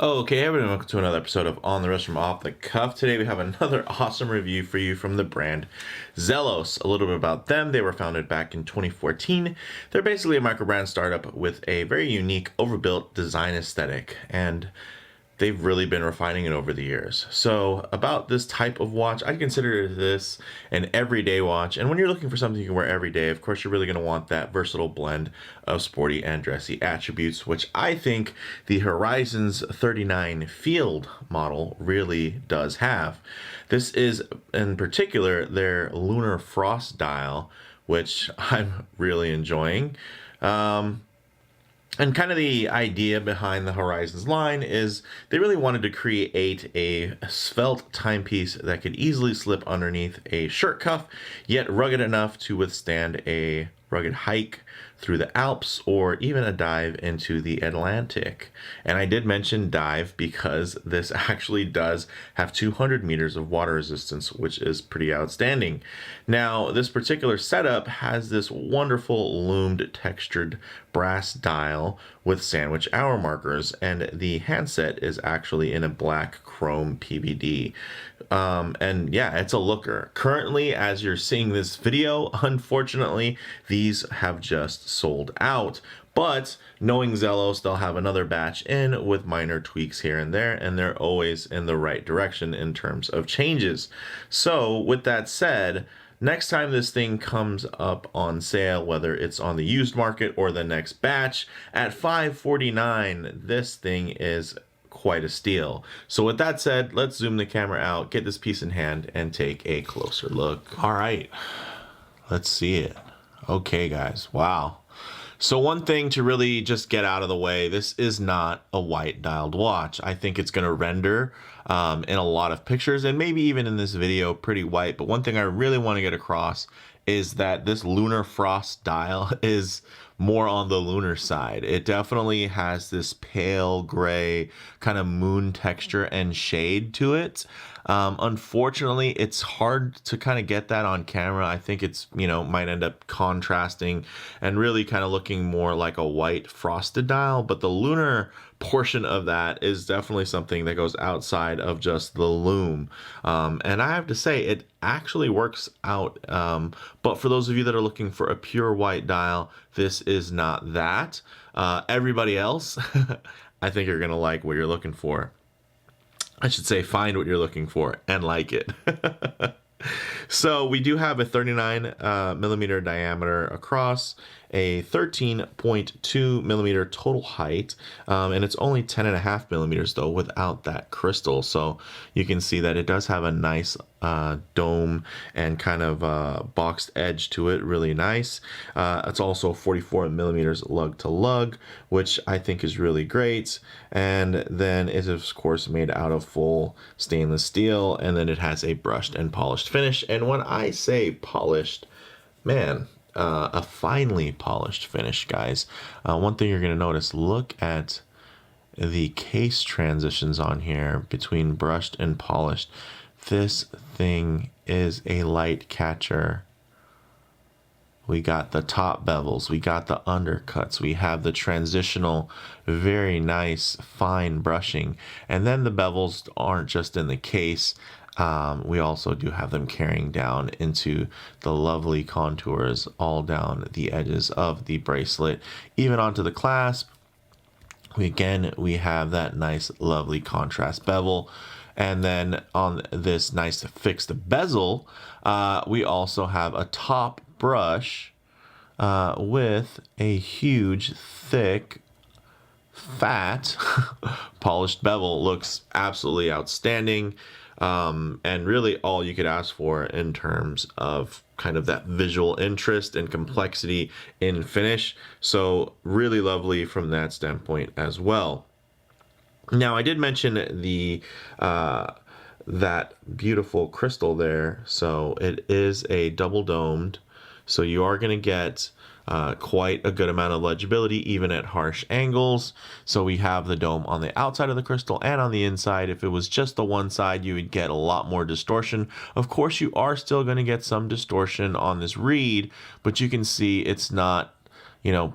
Okay, everyone, welcome to another episode of On the Wrist from Off the Cuff. Today we have another awesome review for you from the brand Zelos. A little bit about them. They were founded back in 2014. They're basically a micro brand startup with a very unique, overbuilt design aesthetic, and they've really been refining it over the years. So about this type of watch, I consider this an everyday watch. And when you're looking for something you can wear every day, of course, you're really going to want that versatile blend of sporty and dressy attributes, which I think the Horizons 39 Field model really does have. This is in particular their Lunar Frost dial, which I'm really enjoying. And kind of the idea behind the Horizons line is they really wanted to create a svelte timepiece that could easily slip underneath a shirt cuff, yet rugged enough to withstand a rugged hike through the Alps or even a dive into the Atlantic. And I did mention dive because this actually does have 200 meters of water resistance, which is pretty outstanding. Now, this particular setup has this wonderful lumed textured brass dial with sandwich hour markers, and the handset is actually in a black chrome PVD. And yeah, it's a looker. Currently, as you're seeing this video, unfortunately, these have just sold out. But knowing Zelos, they'll have another batch in with minor tweaks here and there, and they're always in the right direction in terms of changes. So with that said, next time this thing comes up on sale, whether it's on the used market or the next batch, at $549, this thing is quite a steal. So with that said, let's zoom the camera out, get this piece in hand, and take a closer look. All right, let's see it. Okay, guys, wow. So one thing to really just get out of the way, this is not a white dialed watch. I think it's going to render in a lot of pictures and maybe even in this video pretty white. But one thing I really want to get across is that this Lunar Frost dial is more on the lunar side. It definitely has this pale gray kind of moon texture and shade to it. Unfortunately, it's hard to kind of get that on camera. I think it's, might end up contrasting and really kind of looking more like a white frosted dial, but the lunar portion of that is definitely something that goes outside of just the lume. And I have to say, it actually works out. But for those of you that are looking for a pure white dial, this is not that. Everybody else, I think you're going to like what you're looking for. I should say find what you're looking for and like it. So we do have a 39 millimeter diameter across, a 13.2 millimeter total height, and it's only 10.5 millimeters though without that crystal. So you can see that it does have a nice dome and kind of boxed edge to it, really nice. It's also 44 millimeters lug to lug, which I think is really great. And then it is of course made out of full stainless steel, and then it has a brushed and polished finish. And when I say polished, man, a finely polished finish, guys. One thing you're going to notice, look at the case transitions on here between brushed and polished. This thing is a light catcher. We got the top bevels, we got the undercuts, we have the transitional, very nice, fine brushing. And then the bevels aren't just in the case. We also do have them carrying down into the lovely contours all down the edges of the bracelet, even onto the clasp. We have that nice, lovely contrast bevel. And then on this nice fixed bezel, we also have a top brush with a huge, thick, fat, polished bevel. Looks absolutely outstanding. And really all you could ask for in terms of kind of that visual interest and complexity in finish. So really lovely from that standpoint as well. Now, I did mention the that beautiful crystal there. So it is a double domed. So you are going to get quite a good amount of legibility even at harsh angles. So we have the dome on the outside of the crystal and on the inside. If it was just the one side, you would get a lot more distortion. Of course, you are still going to get some distortion on this read, but you can see it's not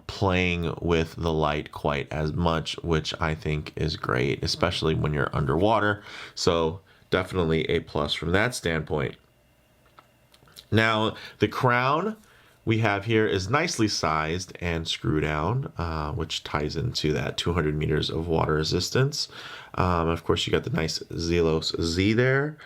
playing with the light quite as much, which I think is great, especially when you're underwater. So definitely a plus from that standpoint. Now, the crown we have here is nicely sized and screw down, which ties into that 200 meters of water resistance. Of course, you got the nice Zelos Z there.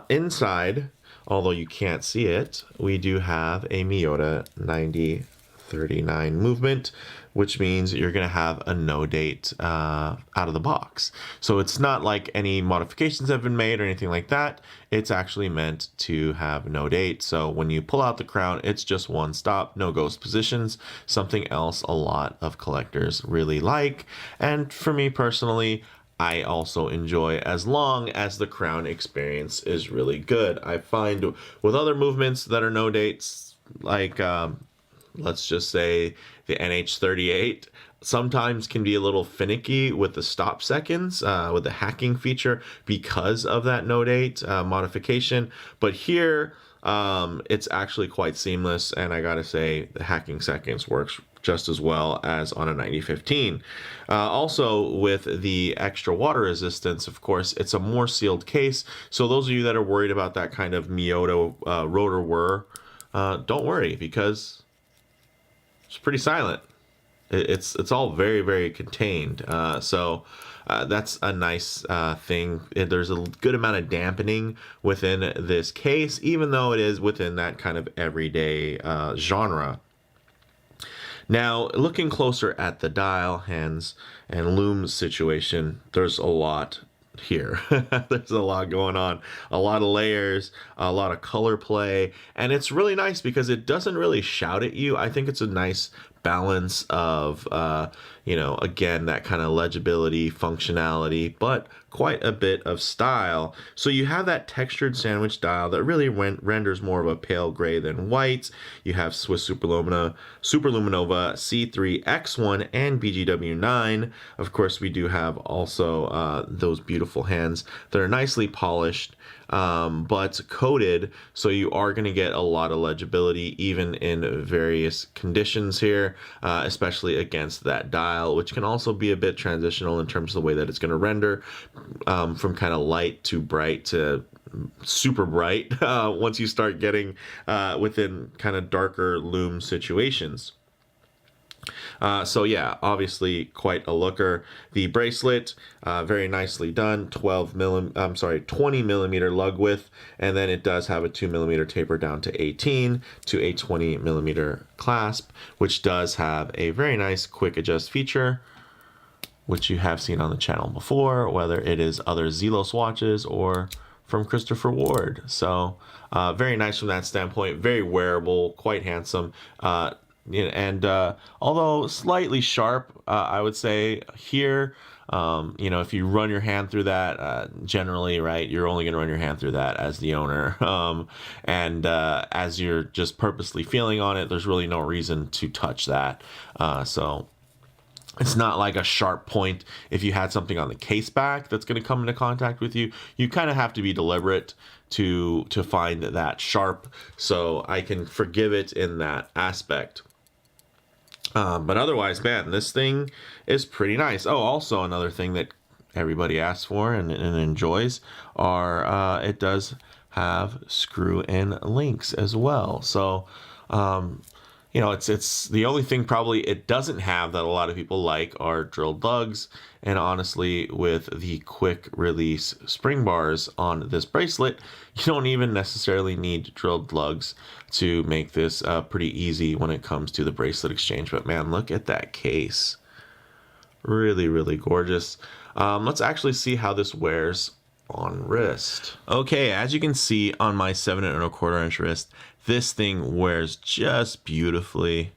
Inside, although you can't see it, we do have a Miyota 9039 movement, which means you're going to have a no date out of the box. So it's not like any modifications have been made or anything like that. It's actually meant to have no date. So when you pull out the crown, it's just one stop, no ghost positions, something else a lot of collectors really like. And for me personally, I also enjoy, as long as the crown experience is really good. I find with other movements that are no dates, like let's just say the NH38, sometimes can be a little finicky with the stop seconds, with the hacking feature because of that no date modification. But here, it's actually quite seamless, and I gotta say the hacking seconds works just as well as on a 9015. Also, with the extra water resistance, of course, it's a more sealed case. So those of you that are worried about that kind of Miyota rotor whir, don't worry, because it's pretty silent. It's all very, very contained. So that's a nice thing. There's a good amount of dampening within this case, even though it is within that kind of everyday genre. Now, looking closer at the dial, hands, and lume situation, there's a lot here. There's a lot going on, a lot of layers, a lot of color play, and it's really nice because it doesn't really shout at you. I think it's a nice balance of again, that kind of legibility, functionality, but quite a bit of style. So you have that textured sandwich dial that really renders more of a pale gray than white. You have Swiss Superluminova C3X1 and BGW9. Of course, we do have also those beautiful hands that are nicely polished, but coated, so you are going to get a lot of legibility even in various conditions here, especially against that dial, which can also be a bit transitional in terms of the way that it's going to render from kind of light to bright to super bright once you start getting within kind of darker lume situations. So yeah, obviously quite a looker. The bracelet, very nicely done. 20 millimeter lug width, and then it does have a 2 millimeter taper down to 18 to a 20 millimeter clasp, which does have a very nice quick adjust feature, which you have seen on the channel before, whether it is other Zelos watches or from Christopher Ward. So very nice from that standpoint. Very wearable, quite handsome. And although slightly sharp, I would say here, if you run your hand through that, generally, right, you're only going to run your hand through that as the owner. And as you're just purposely feeling on it, there's really no reason to touch that. So it's not like a sharp point. If you had something on the case back that's going to come into contact with you, you kind of have to be deliberate to find that sharp. So I can forgive it in that aspect. But otherwise, man, this thing is pretty nice. Oh, also another thing that everybody asks for and enjoys are it does have screw-in links as well. So, it's the only thing probably it doesn't have that a lot of people like are drilled lugs. And honestly, with the quick release spring bars on this bracelet, you don't even necessarily need drilled lugs to make this pretty easy when it comes to the bracelet exchange. But man, look at that case. Really, really gorgeous. Let's actually see how this wears on wrist. Okay, as you can see on my 7¼ wrist, this thing wears just beautifully.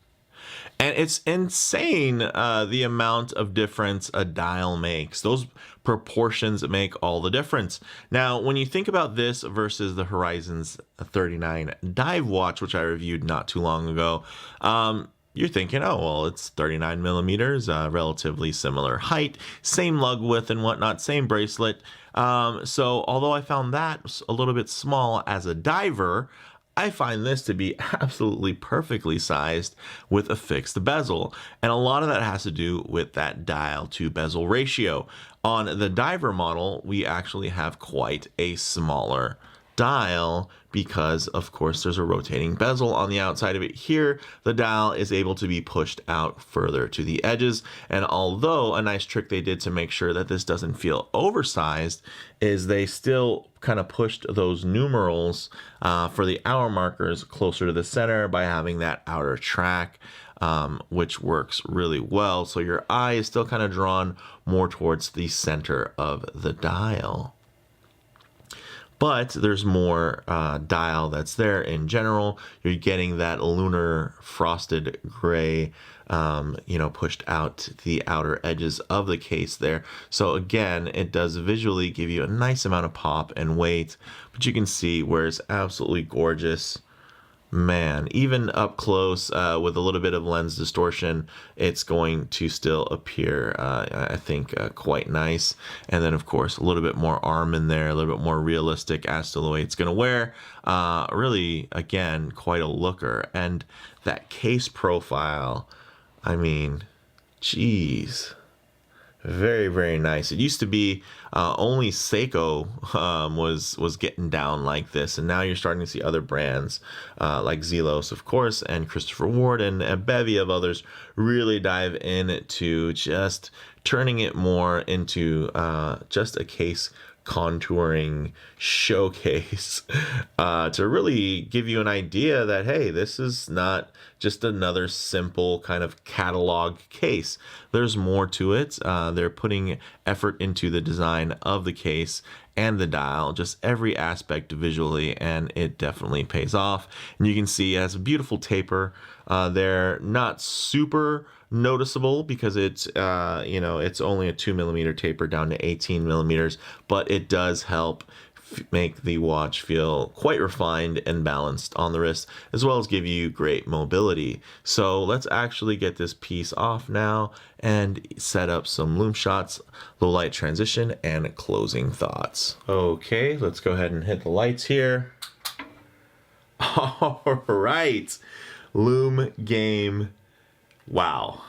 And it's insane the amount of difference a dial makes. Those proportions make all the difference. Now, when you think about this versus the Horizons 39 dive watch, which I reviewed not too long ago, you're thinking, oh, well, it's 39 millimeters, relatively similar height, same lug width and whatnot, same bracelet. So although I found that a little bit small as a diver, I find this to be absolutely perfectly sized with a fixed bezel. And a lot of that has to do with that dial to bezel ratio. On the diver model, we actually have quite a smaller dial because of course there's a rotating bezel on the outside of it. Here the dial is able to be pushed out further to the edges, and although a nice trick they did to make sure that this doesn't feel oversized is they still kind of pushed those numerals for the hour markers closer to the center by having that outer track, which works really well, so your eye is still kind of drawn more towards the center of the dial. But there's more dial that's there in general. You're getting that lunar frosted gray, pushed out to the outer edges of the case there. So again, it does visually give you a nice amount of pop and weight, but you can see where it's absolutely gorgeous. Man, even up close with a little bit of lens distortion, it's going to still appear, I think, quite nice. And then, of course, a little bit more arm in there, a little bit more realistic as to the way it's going to wear. Really, again, quite a looker. And that case profile, I mean, geez. Very, very nice. It used to be only Seiko was getting down like this, and now you're starting to see other brands like Zelos, of course, and Christopher Ward, and a bevy of others really dive into just turning it more into just a case contouring showcase to really give you an idea that, hey, this is not just another simple kind of catalog case. There's more to it. They're putting effort into the design of the case and the dial, just every aspect visually, and it definitely pays off. And you can see it has a beautiful taper. They're not super noticeable because it's it's only a 2mm taper down to 18mm, but it does help make the watch feel quite refined and balanced on the wrist, as well as give you great mobility. So let's actually get this piece off now and set up some Lume Shots, low light transition, and closing thoughts. Okay, let's go ahead and hit the lights here. All right, Lume game. Wow.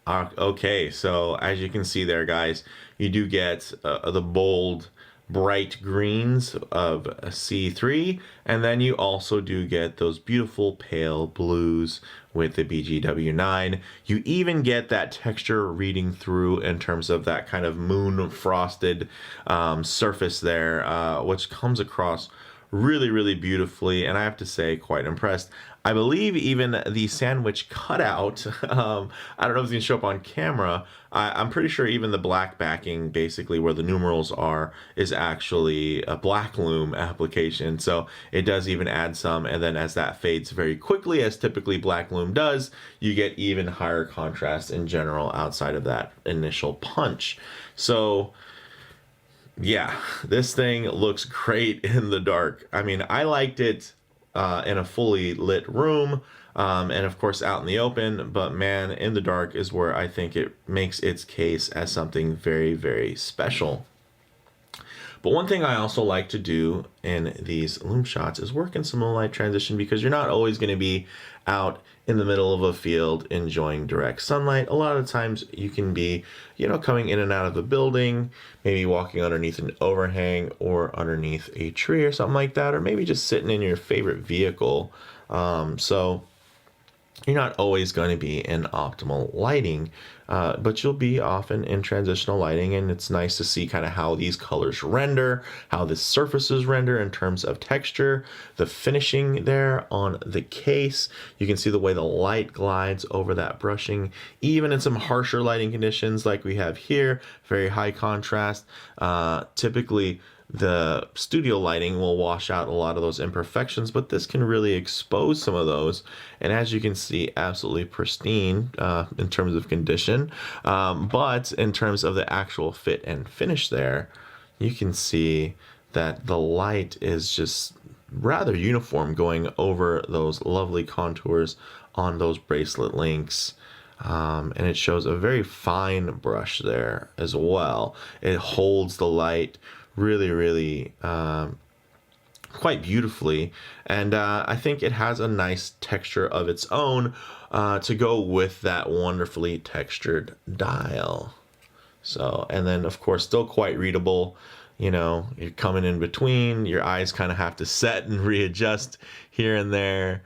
Okay, so as you can see there, guys, you do get the bold, bright greens of a C3, and then you also do get those beautiful pale blues with the BGW9. You even get that texture reading through in terms of that kind of moon frosted surface there, which comes across really, really beautifully, and I have to say, quite impressed. I believe even the sandwich cutout, I don't know if it's going to show up on camera, I'm pretty sure even the black backing, basically where the numerals are, is actually a black lume application, so it does even add some, and then as that fades very quickly, as typically black lume does, you get even higher contrast in general outside of that initial punch. So yeah, this thing looks great in the dark. I mean, I liked it in a fully lit room, and of course out in the open, but man, in the dark is where I think it makes its case as something very, very special. But one thing I also like to do in these Lume Shots is work in some low light transition, because you're not always going to be out in the middle of a field enjoying direct sunlight. A lot of times you can be, coming in and out of a building, maybe walking underneath an overhang or underneath a tree or something like that, or maybe just sitting in your favorite vehicle. So you're not always going to be in optimal lighting, but you'll be often in transitional lighting, and it's nice to see kind of how these colors render, how the surfaces render in terms of texture, the finishing there on the case. You can see the way the light glides over that brushing, even in some harsher lighting conditions like we have here, very high contrast. Typically, the studio lighting will wash out a lot of those imperfections, but this can really expose some of those. And as you can see, absolutely pristine in terms of condition. But in terms of the actual fit and finish there, you can see that the light is just rather uniform going over those lovely contours on those bracelet links. And it shows a very fine brush there as well. It holds the light really, really quite beautifully, and I think it has a nice texture of its own to go with that wonderfully textured dial. So, and then of course still quite readable. You know, you're coming in between, your eyes kind of have to set and readjust here and there,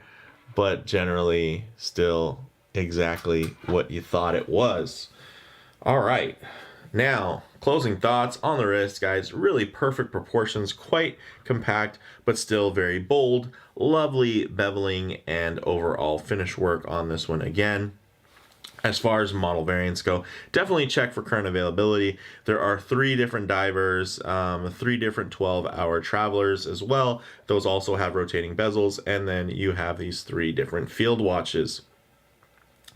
but generally still exactly what you thought it was. All right, now closing thoughts on the wrist, guys. Really perfect proportions, quite compact but still very bold. Lovely beveling and overall finish work on this one. Again, as far as model variants go, definitely check for current availability. There are 3 different divers, 3 different 12-hour travelers as well. Those also have rotating bezels, and then you have these 3 different field watches.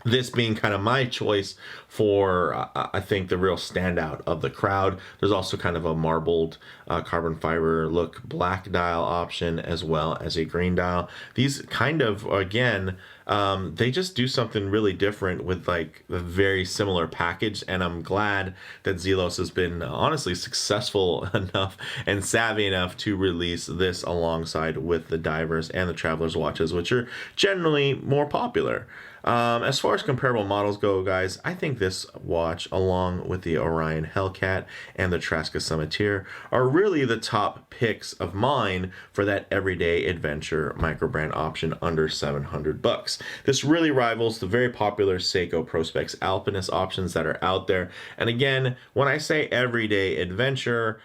This being kind of my choice for, I think, the real standout of the crowd. There's also kind of a marbled carbon fiber look black dial option, as well as a green dial. These kind of, again, they just do something really different with like a very similar package, and I'm glad that Zelos has been honestly successful enough and savvy enough to release this alongside with the divers and the travelers watches, which are generally more popular. As far as comparable models go, guys, I think this watch, along with the Orion Hellcat and the Traska Summiteer, are really the top picks of mine for that everyday adventure microbrand option under $700. This really rivals the very popular Seiko Prospex Alpinist options that are out there. And again, when I say everyday adventure,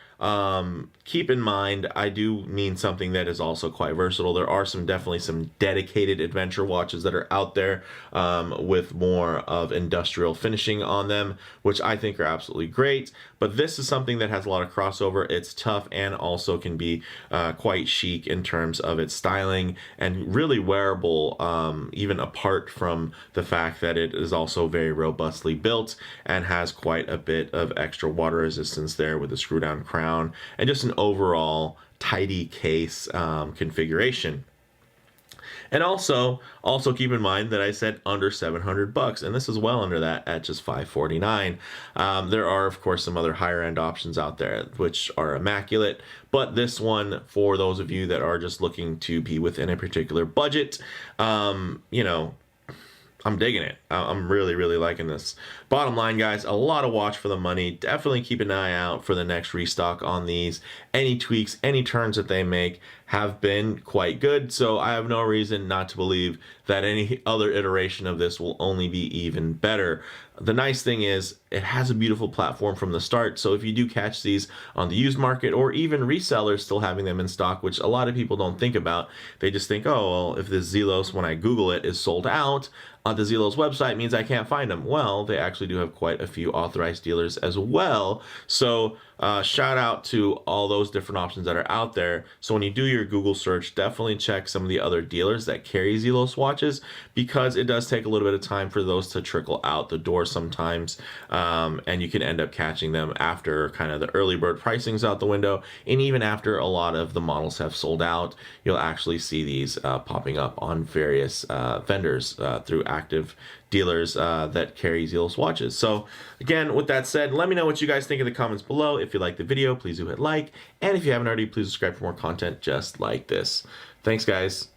keep in mind, I do mean something that is also quite versatile. There are definitely some dedicated adventure watches that are out there with more of industrial finishing on them, which I think are absolutely great. But this is something that has a lot of crossover. It's tough and also can be quite chic in terms of its styling, and really wearable, even apart from the fact that it is also very robustly built and has quite a bit of extra water resistance there with the screw down crown and just an overall tidy case configuration. And also keep in mind that I said under $700, and this is well under that at just $549. There are, of course, some other higher end options out there which are immaculate, but this one, for those of you that are just looking to be within a particular budget, you know, I'm digging it. I'm really, really liking this. Bottom line, guys, a lot of watch for the money. Definitely keep an eye out for the next restock on these. Any tweaks, any turns that they make have been quite good, so I have no reason not to believe that any other iteration of this will only be even better. The nice thing is it has a beautiful platform from the start, so if you do catch these on the used market, or even resellers still having them in stock, which a lot of people don't think about, they just think, oh, well, if this Zelos, when I Google it, is sold out on the Zelos website, means I can't find them. Well, they actually do have quite a few authorized dealers as well, so shout out to all those different options that are out there. So when you do your Google search, definitely check some of the other dealers that carry Zelos watches, because it does take a little bit of time for those to trickle out the door sometimes, and you can end up catching them after kind of the early bird pricing's out the window, and even after a lot of the models have sold out. You'll actually see these popping up on various vendors through active dealers that carry Zelos watches. So again, with that said, let me know what you guys think in the comments below. If you like the video, please do hit like, and if you haven't already, please subscribe for more content just like this. Thanks, guys.